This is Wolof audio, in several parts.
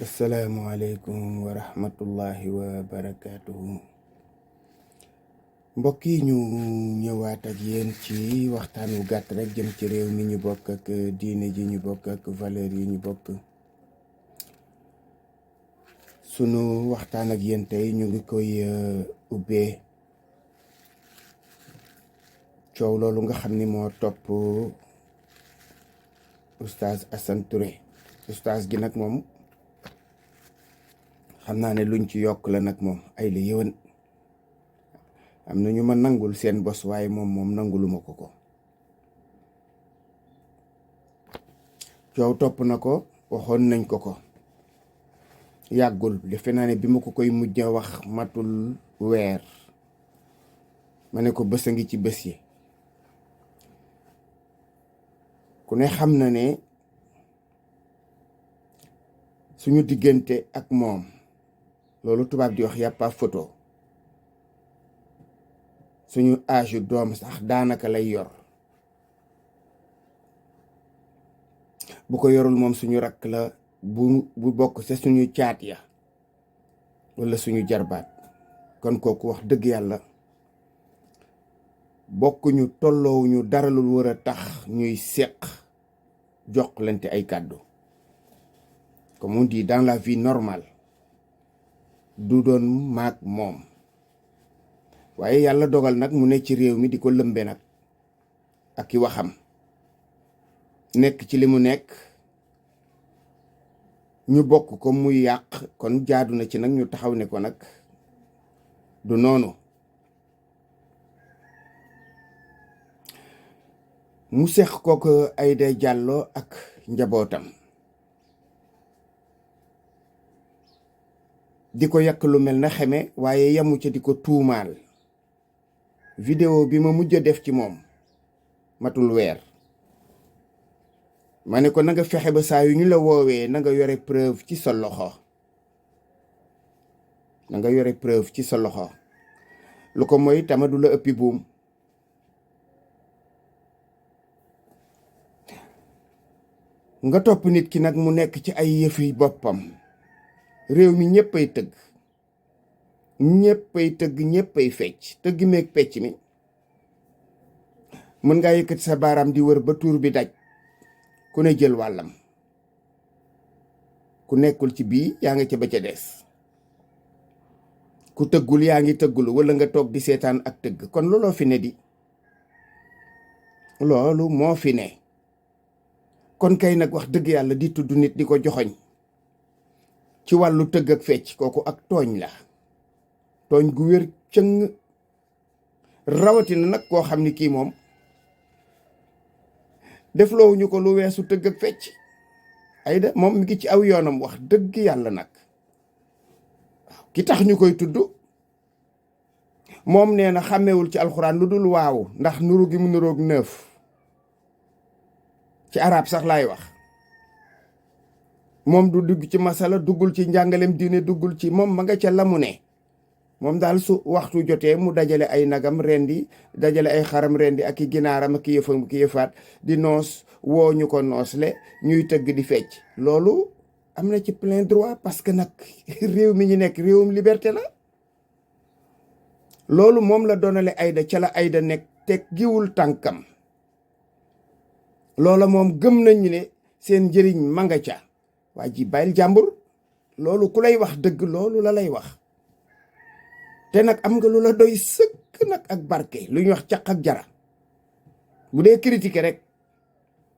asalaamualeykum wa rahmatullahi wa barakaatuhu. Mbokk yi ñu ñëwaat ak yéen ci waxtaan wu gàtt rek jëm ci réew mi ñu bokk ak diine ji ñu bokk ak valeur yi ñu bokk. Sunu waxtaan ak yéen tey ñu ngi koy ubbee coow loolu nga xam ni moo topp oustaz Assane Touré. Oustaz gi nag moom xam naa ne luñ ci yokk la nag moom ay la yëwan am na ñu ma nangul seen bos waaye moom nanguluma ko coow topp na ko waxoon nañ ko yàggul defe naa ne bi ma ko koy mujj a wax matul weer ma ne ko bés a ngi ci bés yi. Ku ne xam na ne suñu diggante ak moom loolu tubaab di wax y a pas photo. suñu âge doom sax daanaka lay yor bu ko yorul moom suñu rakk la bu bokk sa suñu caat ya walla suñu jarbaat. kon kooku wax dëgg yàlla bokkuñu tolloowuñu dara lu war a tax ñuy seq joxlante ay kàddu. Comme on dit dans la vie normale du doon maag moom waaye yàlla dogal nag mu ne ci réew mi di ko lëmbe nag ak i waxam nekk ci li mu nekk ñu bokk ko muy yàq. kon jaadu na ci nag ñu taxaw ne ko nag du noonu. mu seq kook Aïda Diallo ak njabootam di ko yàq lu mel na xeme waaye yamu ca di ko tuumaal. Vidéo bi ma mujj a def ci moom matul weer ma ne ko na nga fexe ba saa yu ñu la woowee na nga yore preuve ci sa loxo. na nga yore preuve ci sa loxo lu ko mooy tama du la ëppi buum. nga topp nit ki nag mu nekk ci ay yëfi boppam. réew mi ñëppay tëgg ñëppay fecc tëgg meeg pecc mi mën ngaa yëkkati sa baaraam di wër ba tuur bi daj ku ne jël wàllam. ku nekkul ci bii yaa nga ca ba ca des. ku tëggul yaa ngi tëggulu walla nga toog di seetaan ak tëgg. kon looloo fi ne di loolu moo fi ne. kon kay nag wax dëgg yàlla di tudd nit di ko joxoñ ci wàllu tëgg ak fecc kooku ak tooñ la. tooñ gu wér cëng rawatina nag koo xam ni kii moom defloowuñu ko lu weesu tëgg ak fecc. Aïda moom mi ngi ci aw yoonam wax dëgg yàlla nag waaw ki tax ñu koy tudd moom nee na xàmmewul ci alxuraan lu dul waaw ndax nuru gi mu nuroog neuf ci arab sax laay wax. moom du dugg ci masala duggul ci njàngalem diine duggul ci moom ma nga ca lamu ne. moom daal su waxtu jotee mu dajale ay nagam rendi dajale ay xaram rendi ak i ginaaram ak ki yëfaat di noos woo ñu ko noosle ñuy tëgg di fecc. loolu am na ci plein droit parce que nag réew mi ñu nekk réewum liberté la. loolu moom la doonale Aïda ca la Aïda nekk teg giwul tànkam. loola moom gëm nañu ne seen njëriñ ma nga ca. waa ji bàyyil jàmbur loolu ku lay wax dëgg loolu la lay wax. te nag am nga lu la doy sëkk nag ak barke lu ñuy wax caq ak jara. bu dee critiquer rek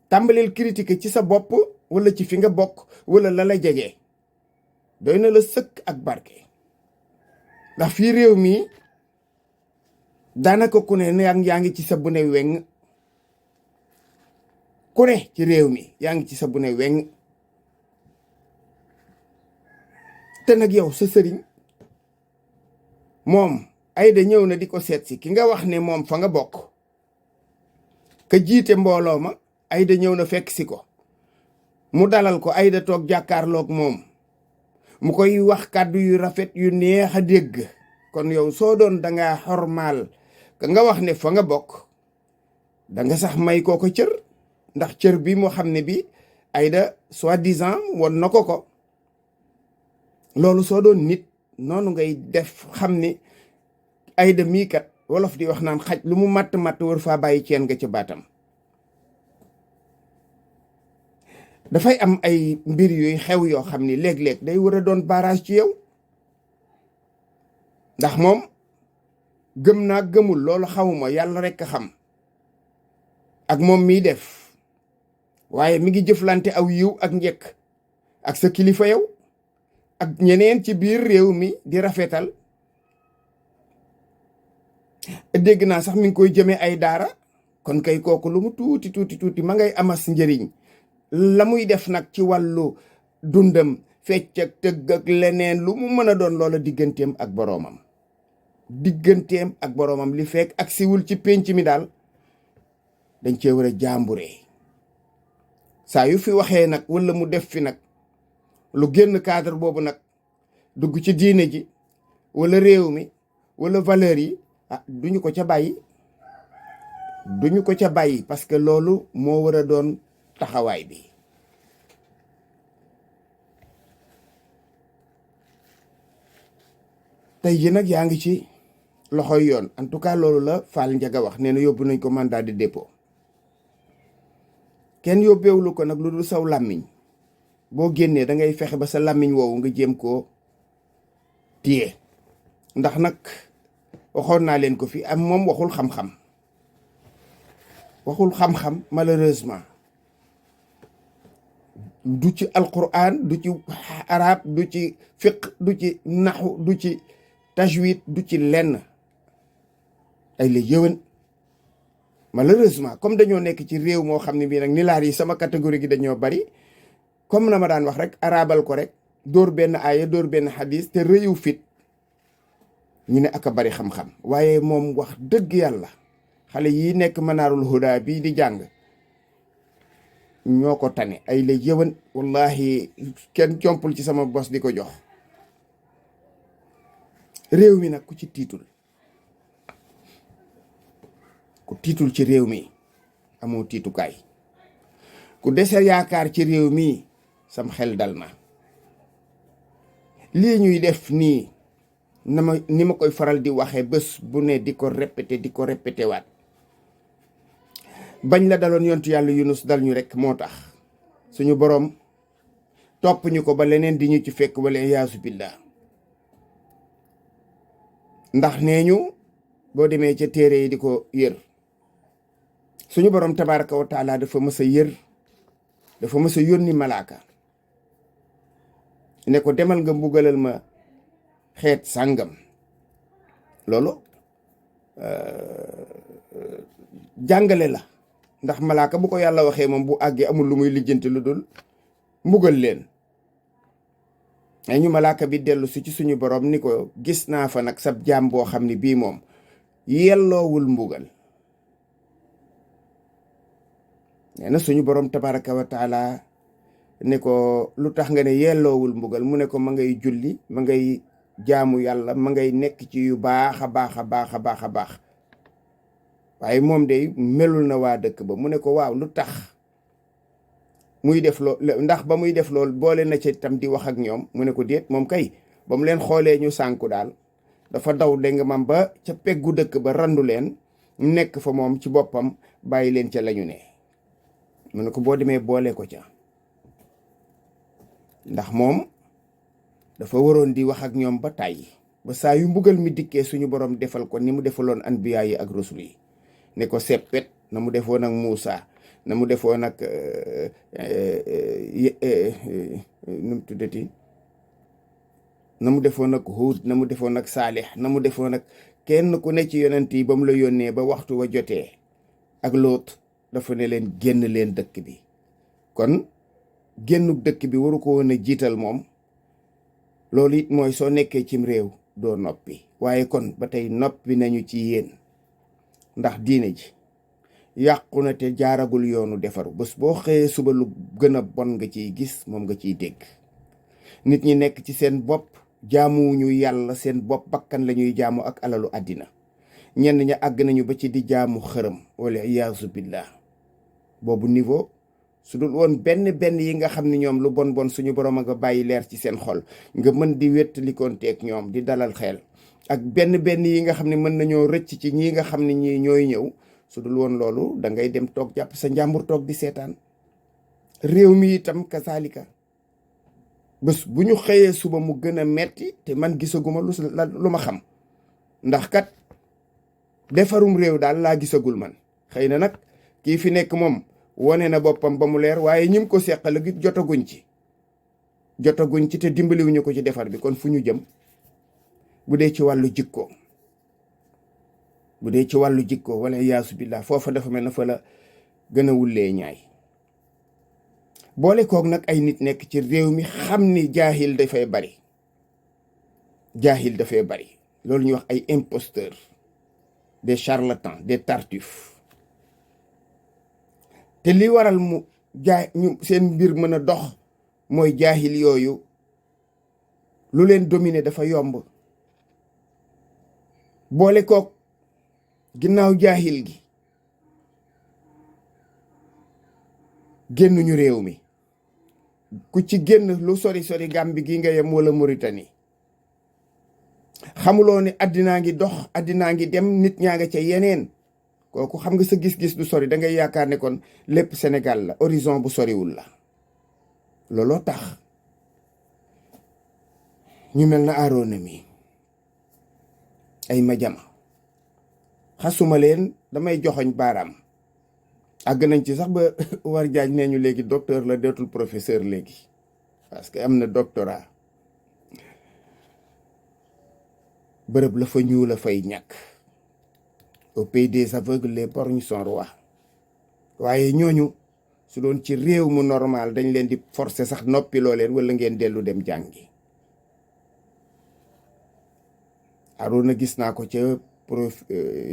tàmbaleel critiquer ci sa bopp walla ci fi nga bokk walla la la jege doy na la sëkk ak barke. ndax fii réew mi daanaka ku ne yaa ngi ci sa bu ne weng. ku ne ci réew mi yaa ngi ci sa bu ne weng. te nag yow sa sëriñ moom Aïda ñëw na di ko seet si ki nga wax ne moom fa nga bokk ka jiite mbooloo ma Aïda ñëw na fekk si ko mu dalal ko Aïda toog jàkkaarloog moom mu koy wax kàddu yu rafet yu neex a dégg. kon yow soo doon danga xormaal ka nga wax ne fa nga bokk danga sax may koo ko cër ndax cër bi moo xam ne bi Aïda soi-disant won na ko loolu soo doon nit noonu ngay def xam ni Aida mii kat wolof di wax naan xaj lu mu matt matt war faa bàyyi ceen nga ca baatam. dafay am ay mbir yuy xew yoo xam ni léeg-léeg day war a doon barrage ci yow ndax moom gëm naa gëmul loolu xamuma yàlla rekk a xam ak moom miy def waaye mi ngi jëflante aw yiw ak njëkk ak sa kilifa yow ak ñeneen ci biir réew mi di rafetal. dégg naa sax mi ngi koy jëmee ay daara kon kay kooku lu mu tuuti tuuti tuuti ma ngay amas njëriñ. la muy def nag ci wàllu dundam fecc ak tëgg ak leneen lu mu mën a doon loola digganteem ak boroomam li fekk ak siwul ci pénc mi daal dañ cee war a jàmburee saa yu fi waxee nag wala mu def fi nag lu génn cadre boobu nag dugg ci diine ji wala réew mi wala valeur yi duñu ko ca bàyyi parce que loolu moo war a doon taxawaay bi. tey ji nag yaa ngi ci loxoy yoon en tout cas loolu la Fall Ndiaga wax nee na yóbbu nañ ko mandat de dépôt kenn yóbbeewulu ko nag lu dul saw làmmiñ boo génnee da ngay fexe ba sa làmmiñ woowu nga jéem koo téye ndax nag waxoon naa leen ko fi am moom waxul xam-xam malheureusement du ci alquran du ci arab du ci fiq du ci naxu du ci tajwid du ci lenn ay la yëwan malheureusement comme dañoo nekk ci réew moo xam ne bii nag ni laar yi sama catégorie gi dañoo bari comme na ma daan wax rek arabal ko rek dóor benn aaya dóor benn xadis te rëyu fit ñu ne aka bari xam-xam waaye moom wax dëgg yàlla xale yi nekk Manaarul Huda bii di jàng ñoo ko tane ay la yëwan wallahi kenn compul ci sama bos di ko jox. réew mi nag ku ci tiitul ci réew mi amoo tiitukaay ku dese yaakaar ci réew mi sam xel dal na. lii ñuy def nii ni ma koy faral di waxee bés bu ne di ko répété waat bañ la daloon yontu yàlla Yunus dal ñu rek moo tax suñu boroom topp ñu ko ba leneen di ñu ci fekk wala yaasu billah ndax nee ñu boo demee ca téere yi di ko yër suñu boroom tabaraka wa taala dafa mës a yónni malaaka ne ko demal nga mbugalal ma xeet sàngam loolu jàngale la ndax malaaka bu ko yàlla waxee moom bu àggee amul lu muy lijjanti lu dul mbugal leen ay ñu malaaka bi dellu si ci suñu borom ni ko gis naa fa nag sab jaam boo xam ne bii moom yelloowul mbugal nee na suñu borom tabaraka wa taala ne ko lu tax nga ne yelloowul mbugal mu ne ko ma ngay julli ma ngay jaamu yàlla ma ngay nekk ci yu baax a baax waaye moom de melul na waa dëkk ba mu ne ko waaw lu tax muy def lool ndax ba muy def lool boole na ca tam di wax ak ñoom mu ne ko déet moom kay ba mu leen xoolee ñu sànku daal dafa daw dégg nga mam ba ca peggu dëkk ba randu leen nekk fa moom ci boppam bàyyi leen ca lañu ne mu ne ko boo demee boole ko ca ndax moom dafa waroon di wax ak ñoom ba tàyyi ba saa yu mbugal mi dikkee suñu borom defal ko ni mu defaloon anbiya yi ak rasul yi ne ko seppet na mu defoon ak Muusa na mu defoon ak nu mu tuddati na mu defoon ak Huud na mu defoon ak Saalix na mu defoon ak kenn ku ne ci yonent yi ba mu la yónnee ba waxtu wa jotee ak Loot dafa ne leen génn leen dëkk bi kon génnub dëkk bi waru ko woon a jiital moom loolu it mooy soo nekkee cim réew doo noppi waaye kon ba tey noppi nañu ci yéen ndax diine ji yàqu na te jaaragul yoonu defaru bés boo xëyee suba lu gën a bon nga ciy gis moom nga ciy dégg nit ñi nekk ci seen bopp jaamuwuñu yàlla seen bopp bakkan la ñuy jaamu ak alalu àddina ñenn ña àgg nañu ba ci di jaamu xërëm wala iyaasu billah boobu niveau su dul woon benn yi nga xam ne ñoom lu bon bon suñu borom a nga bàyyi leer ci seen xol nga mën di wéttalikoonteeg ñoom di dalal xel ak benn yi nga xam ne mën nañoo rëcc ci ñii nga xam ne ñii ñooy ñëw su dul woon loolu da ngay dem toog jàpp sa njàmbur toog di seetaan. réew mi itam kasaalika bés bu ñu xëyee suba mu gën a metti te man gisaguma lu ma xam ndax kat defarum réew daal laa gisagul man. xëy na nag kii fi nekk moom wone na boppam ba mu leer waaye ñim ko seqal gi jotaguñ ci te dimbaliwuñu ko ci defar bi kon fu ñu jëm bu dee ci wàllu jikko wala yaasu billah foofa dafa mel na fa la gën a wullee ñaay. boole koog nag ay nit nekk ci réew mi xam ni jaahil dafay bari loolu ñuy wax ay imposteurs des charlatans des tartuffes te li waral mu ñu seen mbir mën a dox mooy jaahil yooyu lu leen dominer dafa yomb. boole koog ginnaaw jaahil gi génnuñu réew mi ku ci génn lu sori Gàmbi gi nga yem wala Mauritanie xamuloo ne addinaa ngi dox addinaa ngi dem nit ñaa nga ca yeneen kooku xam nga sa gis-gis du sori da ngay yaakaar ne kon lépp Sénégal la horizon bu soriwul la. looloo tax ñu mel na Arona mi ay Madiama xasuma leen damay joxoñ baaraam àgg nañ ci sax ba war jaaj nee ñu léegi docteur la dootul professeur léegi parce que am na doctorat. bërëb la fa ñuul la fay ñàkk au pays des aveugles les borgnes sont rois waaye ñooñu su doon ci réew mu normal dañ leen di forcer sax noppiloo leen wala ngeen dellu dem jàngi. Arona gis naa ko ca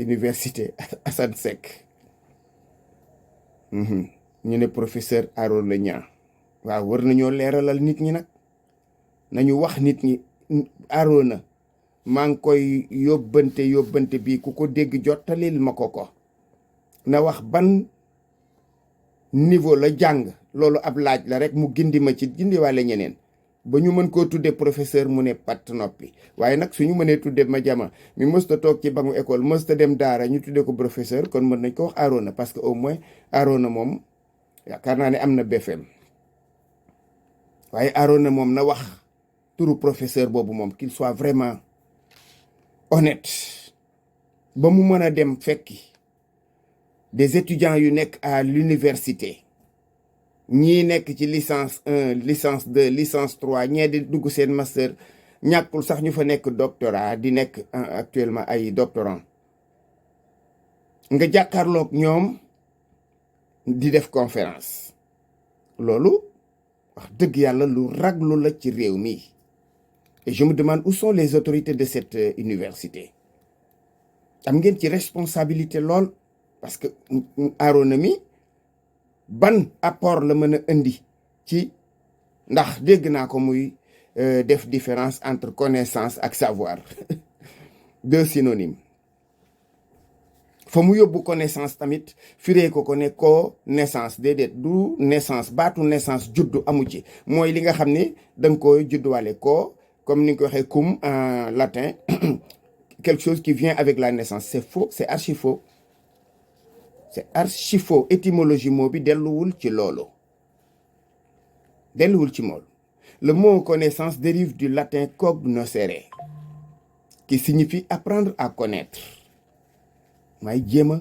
université Assane Seck ñu ne professeur Arona Niang waaw war nañoo leeralal nit ñi nag nañu wax nit ñi Arona maa ngi koy yóbbante bi ku ko dégg jottalil ma ko na wax ban niveau la jàng loolu ab laaj la rek mu gindi ma ci gindiwaale ñeneen ba ñu mën koo tudde professeur mu ne patt noppi. waaye nag suñu mënee tudde Madiama mi mësta toog ci bangu école mësta dem daara ñu tudde ko professeur kon mën nañ ko wax Arona parce que au moins Arona moom yaakaar naa ne am na BFM waaye Arona moom na wax turu professeur boobu moom qu'il soit vraiment honnête ba mu mën a dem fekki des étudiants yu nekk à l'université ñii nekk ci licence 1 licence 2 licence 3 ñee di dugg seen master ñàkkul sax ñu fa nekk doctorat di nekk actuellement ay doctorant nga jàkkaarloog ñoom di def conférence loolu wax dëgg yàlla lu raglu la ci réew mi. Et je me demande où sont les autorités de cette université. am ngeen ci responsabilité lool parce que Arona mi ban apport la mën a indi ci ndax dégg naa ko muy def différence entre connaissance ak savoir deux synonymes. fa mu yóbbu connaissance tamit firee ko ne connaissance déedéet du naissance baatu naissance juddu amu ci mooy li nga xam ne da nga koy judduwaale comme ni nga ko waxee cum en latin quelque chose qui vient avec la naissance. C'est faux, c'est archi faux. C'est archi faux. Étymologie mot bi delluwul ci loolu. Le mot connaissance dérive du latin cognoscere qui signifie apprendre à connaître. May jéem a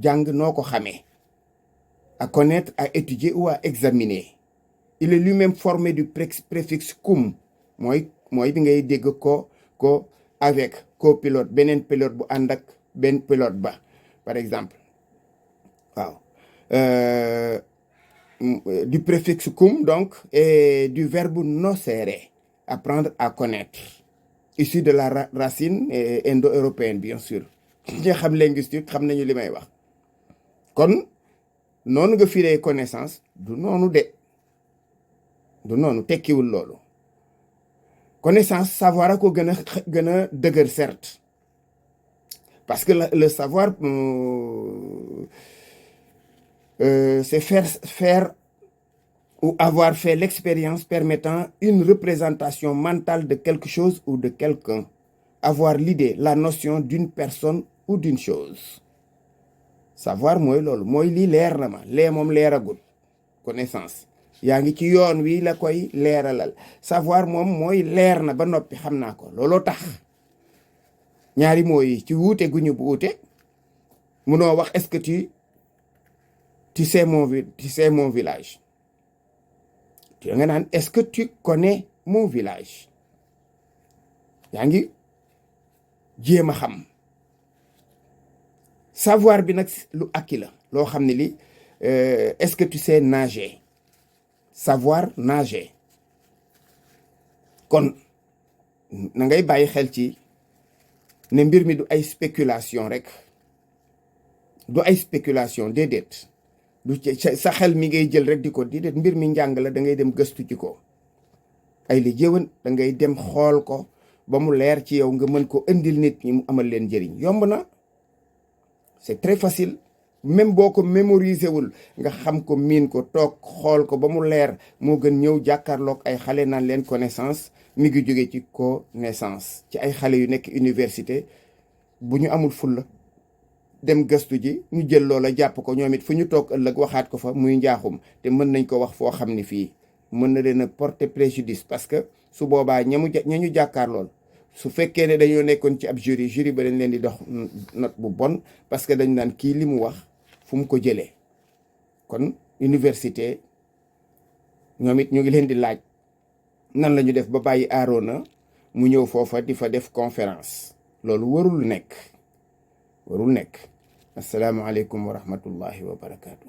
jàng noo ko xamee. À connaître, à étudier ou à examiner. Il est lui-même formé du préfixe cum mooy bi ngay dégg ko avec copilote beneen pilote bu ànd ak benn pilote ba par exemple waaw du préfixe cum donc et du verbe nocere apprendre à connaître issu de la racine indo-européenne bien sûr ñi xam linguistique xam nañu li may wax kon noonu nga firee connaissance du noonu tekkiwul loolu. Connaissance savoir a ko gën a dëgër certes parce que le savoir c'est faire ou avoir fait l'expérience permettant une représentation mentale de quelque chose ou de quelqu'un. Avoir l'idée, la notion d'une personne ou d'une chose. Savoir mooy loolu mooy lii leer na ma lee moom leeragul connaissance yaa ngi ci yoon wi la koy leeralal. Savoir moom mooy leer na ba noppi xam naa ko looloo tax ñaari mooy ci wuute gu ñu bu wuute munoo wax est-ce que tu sais mon village tu nga naan est-ce que tu connais mon village yaa ngi jéem a xam. Savoir bi nag lu akki la loo xam ne li est-ce que tu sais nager. Savoir nager kon na ngay bàyyi xel ci ne mbir mi du ay spéculation rek du ay spéculation déedéet du sa xel mi ngay jël rek di ko déedéet mbir mi njàng la da ngay dem gëstu ci ko ay li jëwan da ngay dem xool ko ba mu leer ci yow nga mën ko indil nit ñi mu amal leen njëriñ. Yomb na, c'est très facile. Même boo ko mémoriser wul nga xam ko miin ko toog xool ko ba mu leer moo gën ñëw jàkkaarloog ay xale naan leen connaissance mi ngi jóge ci connaissance ci ay xale yu nekk université bu ñu amul fulla dem gëstu ji ñu jël loola jàpp ko ñoom it fu ñu toog ëllëg waxaat ko fa muy njaaxum te mën nañ ko wax foo xam ne fii mën na leen a porter préjudice parce que su boobaa ña ñu jàkkaar lool su fekkee ne dañoo nekkoon ci ab jury ba dañ leen di dox note bu bon parce que dañ naan kii li mu wax fu mu ko jëlee. kon université ñoom it ñu ngi leen di laaj nan la ñu def ba bàyyi Arona mu ñëw foofa di fa def conférence. loolu warul nekk asalaamaaleykum wa rahmatullahi wa barakaatu.